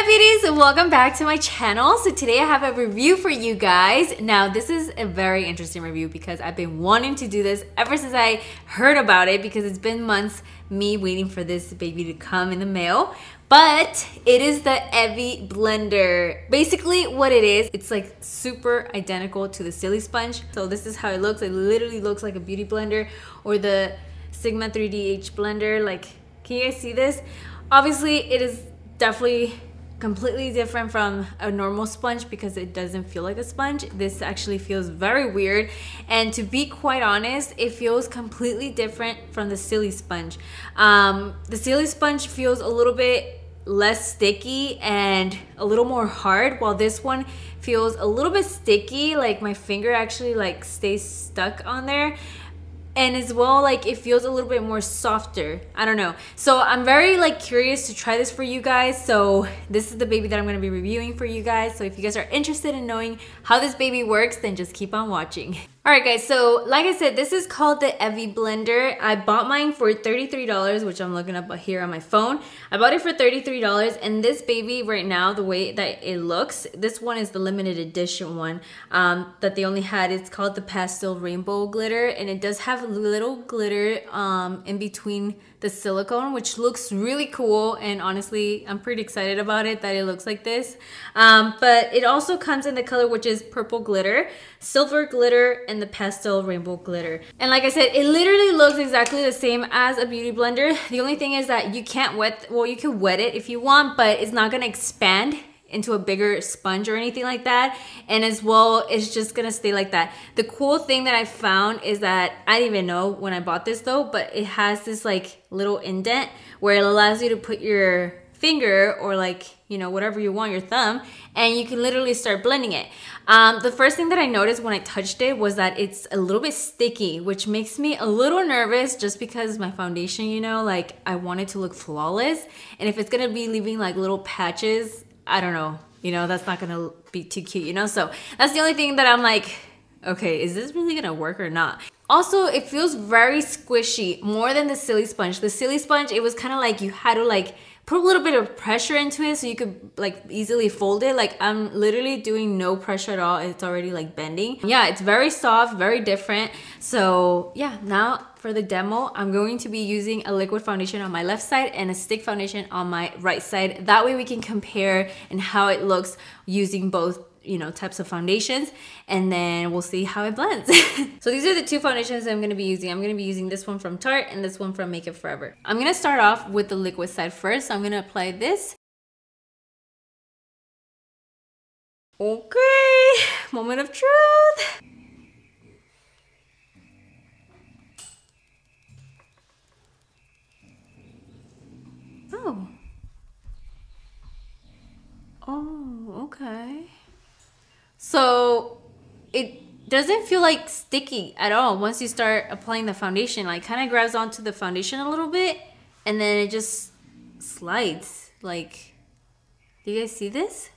beauties, welcome back to my channel. So today I have a review for you guys. Now this is a very interesting review because I've been wanting to do this ever since I heard about it, because it's been months me waiting for this baby to come in the mail. But it is the Evie Blender. Basically what it is, it's like super identical to the Silly Sponge. So this is how it looks. It literally looks like a Beauty Blender or the Sigma 3D blender. Like, can you guys see this? Obviously it is definitely completely different from a normal sponge because it doesn't feel like a sponge. This actually feels very weird, and to be quite honest, it feels completely different from the Silly Sponge. The Silly Sponge feels a little bit less sticky and a little more hard, while this one feels a little bit sticky, like my finger actually like stays stuck on there. And as well, like it feels a little bit more softer. I don't know. So I'm very like curious to try this for you guys. So this is the baby that I'm gonna be reviewing for you guys. So if you guys are interested in knowing how this baby works, then just keep on watching. All right guys, so like I said, this is called the Evie Blender. I bought mine for $33, which I'm looking up here on my phone. I bought it for $33, and this baby right now, the way that it looks, this one is the limited edition one that they only had. It's called the Pastel Rainbow Glitter, and it does have little glitter in between the silicone, which looks really cool, and honestly I'm pretty excited about it that it looks like this. But it also comes in the color which is purple glitter, silver glitter, and the pastel rainbow glitter. And like I said, it literally looks exactly the same as a Beauty Blender. The only thing is that you can't wet, well, you can wet it if you want, but it's not gonna expand into a bigger sponge or anything like that. And as well, it's just gonna stay like that. The cool thing that I found is that, I didn't even know when I bought this though, but it has this like little indent where it allows you to put your finger or like, you know, whatever you want, your thumb, and you can literally start blending it. The first thing that I noticed when I touched it was that it's a little bit sticky, which makes me a little nervous just because my foundation, you know, like I want it to look flawless. And if it's gonna be leaving like little patches, I don't know, you know, that's not gonna be too cute, you know? So that's the only thing that I'm like, okay, is this really gonna work or not? Also, it feels very squishy, more than the Silly Sponge. The Silly Sponge, it was kind of like you had to like put a little bit of pressure into it so you could like easily fold it. Like I'm literally doing no pressure at all. It's already like bending. Yeah, it's very soft, very different. So yeah, now for the demo, I'm going to be using a liquid foundation on my left side and a stick foundation on my right side. That way we can compare and how it looks using both, you know, types of foundations, and then we'll see how it blends. So these are the two foundations that I'm gonna be using. I'm gonna be using this one from Tarte and this one from Make It Forever. I'm gonna start off with the liquid side first. So I'm gonna apply this. Okay, moment of truth. Oh, okay. So it doesn't feel like sticky at all once you start applying the foundation. Like kind of grabs onto the foundation a little bit and then it just slides. Like, do you guys see this?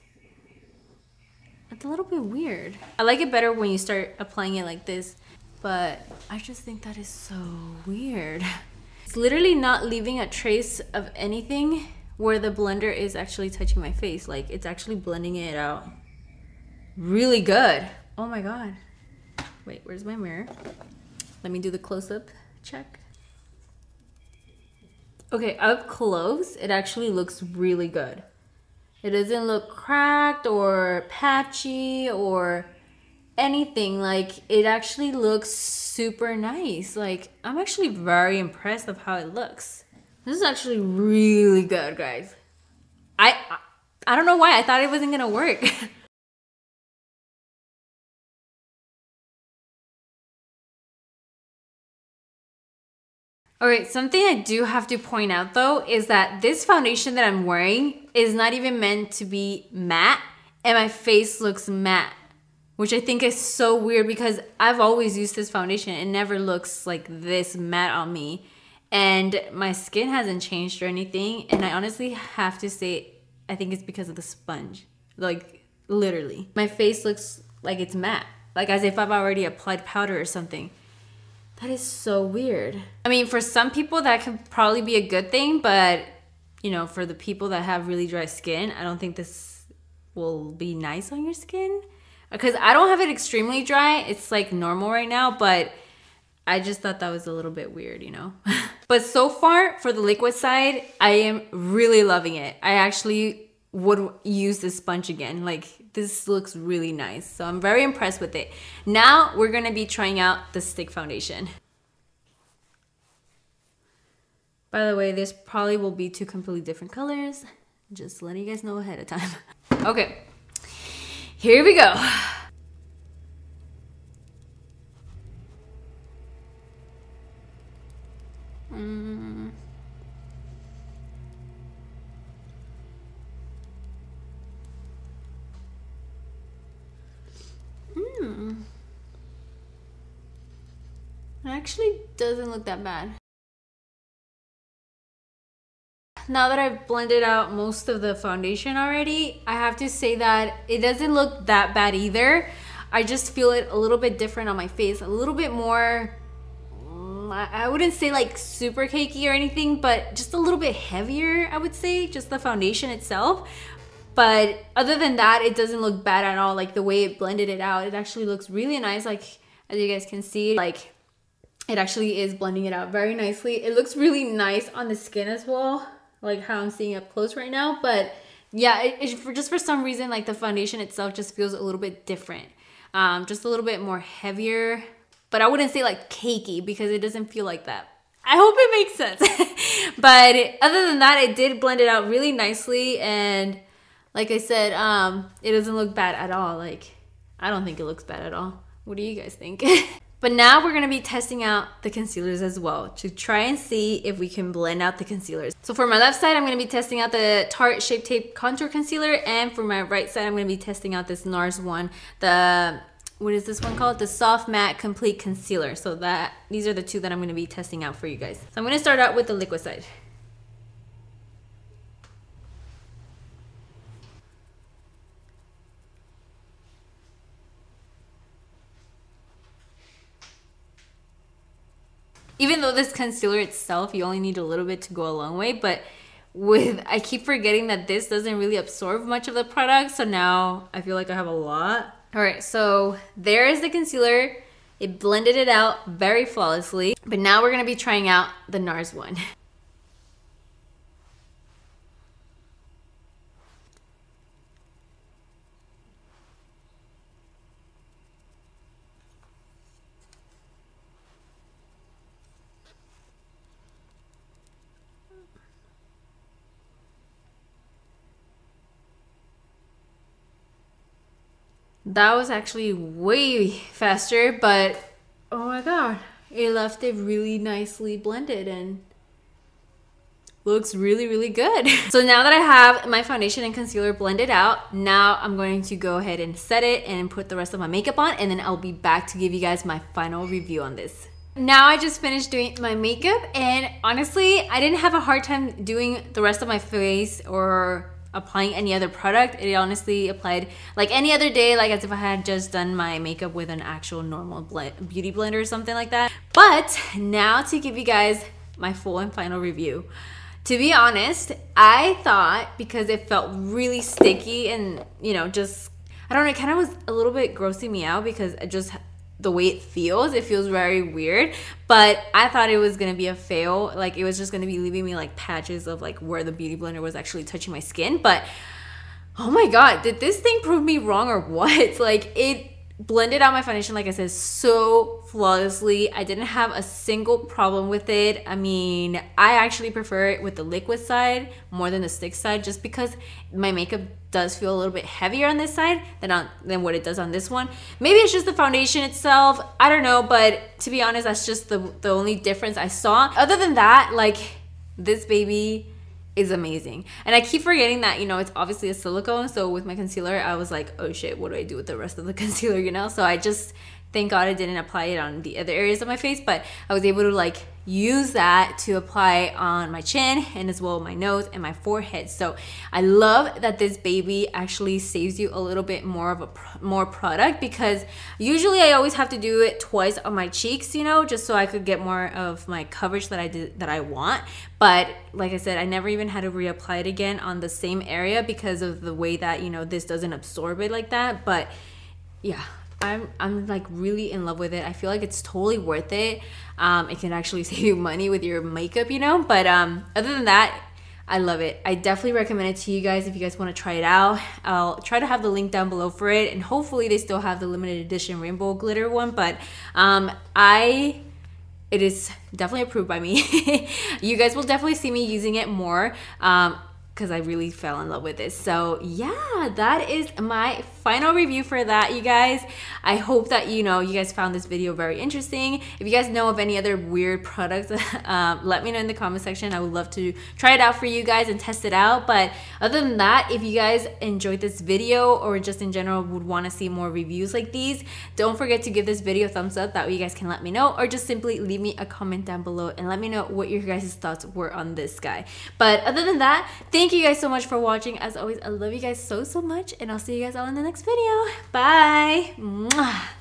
It's a little bit weird. I like it better when you start applying it like this, but I just think that is so weird. It's literally not leaving a trace of anything where the blender is actually touching my face. Like it's actually blending it out really good. Oh my god. Wait, where's my mirror? Let me do the close-up check. Okay, up close, it actually looks really good. It doesn't look cracked or patchy or anything. Like it actually looks super nice. Like I'm actually very impressed of how it looks. This is actually really good, guys. I don't know why I thought it wasn't gonna work. Alright, something I do have to point out though is that this foundation that I'm wearing is not even meant to be matte, and my face looks matte, which I think is so weird because I've always used this foundation. It never looks like this matte on me, and my skin hasn't changed or anything, and I honestly have to say I think it's because of the sponge. Like literally. My face looks like it's matte, like as if I've already applied powder or something. That is so weird. I mean, for some people that could probably be a good thing, but you know, for the people that have really dry skin, I don't think this will be nice on your skin. Because I don't have it extremely dry. It's like normal right now, but I just thought that was a little bit weird, you know? But so far, for the liquid side, I am really loving it. I actually would use this sponge again. Like, this looks really nice. So I'm very impressed with it. Now, we're gonna be trying out the stick foundation. By the way, this probably will be two completely different colors. Just letting you guys know ahead of time. Okay, here we go. It actually doesn't look that bad. Now that I've blended out most of the foundation already, I have to say that it doesn't look that bad either. I just feel it a little bit different on my face, a little bit more, I wouldn't say like super cakey or anything, but just a little bit heavier, I would say, just the foundation itself. But other than that, it doesn't look bad at all. Like the way it blended it out, it actually looks really nice. Like as you guys can see, like it actually is blending it out very nicely. It looks really nice on the skin as well, like how I'm seeing up close right now. But yeah, just for some reason, like the foundation itself just feels a little bit different. Just a little bit more heavier, but I wouldn't say like cakey because it doesn't feel like that. I hope it makes sense. But other than that, it did blend it out really nicely. And like I said, it doesn't look bad at all. Like, I don't think it looks bad at all. What do you guys think? But now we're gonna be testing out the concealers as well to try and see if we can blend out the concealers. So for my left side, I'm gonna be testing out the Tarte Shape Tape Contour Concealer, and for my right side, I'm gonna be testing out this NARS one, the, what is this one called? The Soft Matte Complete Concealer. So these are the two that I'm gonna be testing out for you guys. So I'm gonna start out with the liquid side. Even though this concealer itself, you only need a little bit to go a long way, but I keep forgetting that this doesn't really absorb much of the product, so now I feel like I have a lot. All right, so there is the concealer. It blended it out very flawlessly, but now we're gonna be trying out the NARS one. That was actually way faster, but oh my god, it left it really nicely blended and looks really, really good. So now that I have my foundation and concealer blended out, now I'm going to go ahead and set it and put the rest of my makeup on, and then I'll be back to give you guys my final review on this. Now I just finished doing my makeup, and honestly, I didn't have a hard time doing the rest of my face or applying any other product. It honestly applied like any other day, like as if I had just done my makeup with an actual normal beauty blender or something like that. But now to give you guys my full and final review. To be honest, I thought because it felt really sticky and, you know, just, I don't know, it kind of was a little bit grossing me out because it just, the way it feels very weird. But I thought it was gonna be a fail. Like it was just gonna be leaving me like patches of like where the beauty blender was actually touching my skin. But oh my god, did this thing prove me wrong or what? Like it blended out my foundation, like I said, so flawlessly. I didn't have a single problem with it. I mean, I actually prefer it with the liquid side more than the stick side, just because my makeup does feel a little bit heavier on this side than what it does on this one. Maybe it's just the foundation itself, I don't know, but to be honest, that's just the only difference I saw. Other than that, like, this baby is amazing. And I keep forgetting that, you know, it's obviously a silicone. So with my concealer, I was like, oh shit, what do I do with the rest of the concealer, you know? So I just, thank God I didn't apply it on the other areas of my face, but I was able to like use that to apply on my chin and as well my nose and my forehead. So I love that this baby actually saves you a little bit more of more product, because usually I always have to do it twice on my cheeks, you know, just so I could get more of my coverage that I want. But like I said, I never even had to reapply it again on the same area because of the way that, you know, this doesn't absorb it like that. But yeah, I'm like really in love with it. I feel like it's totally worth it. It can actually save you money with your makeup, you know. But other than that, I love it. I definitely recommend it to you guys if you guys want to try it out. I'll try to have the link down below for it, and hopefully they still have the limited edition rainbow glitter one. But it is definitely approved by me. You guys will definitely see me using it more, because I really fell in love with this. So yeah, that is my final review for that, you guys. I hope that, you know, you guys found this video very interesting. If you guys know of any other weird products, let me know in the comment section. I would love to try it out for you guys and test it out. But other than that, if you guys enjoyed this video or just in general would want to see more reviews like these, don't forget to give this video a thumbs up. That way you guys can let me know, or just simply leave me a comment down below and let me know what your guys' thoughts were on this guy. But other than that, thank you guys so much for watching. As always, I love you guys so much, and I'll see you guys all in the next video. Bye. Mwah.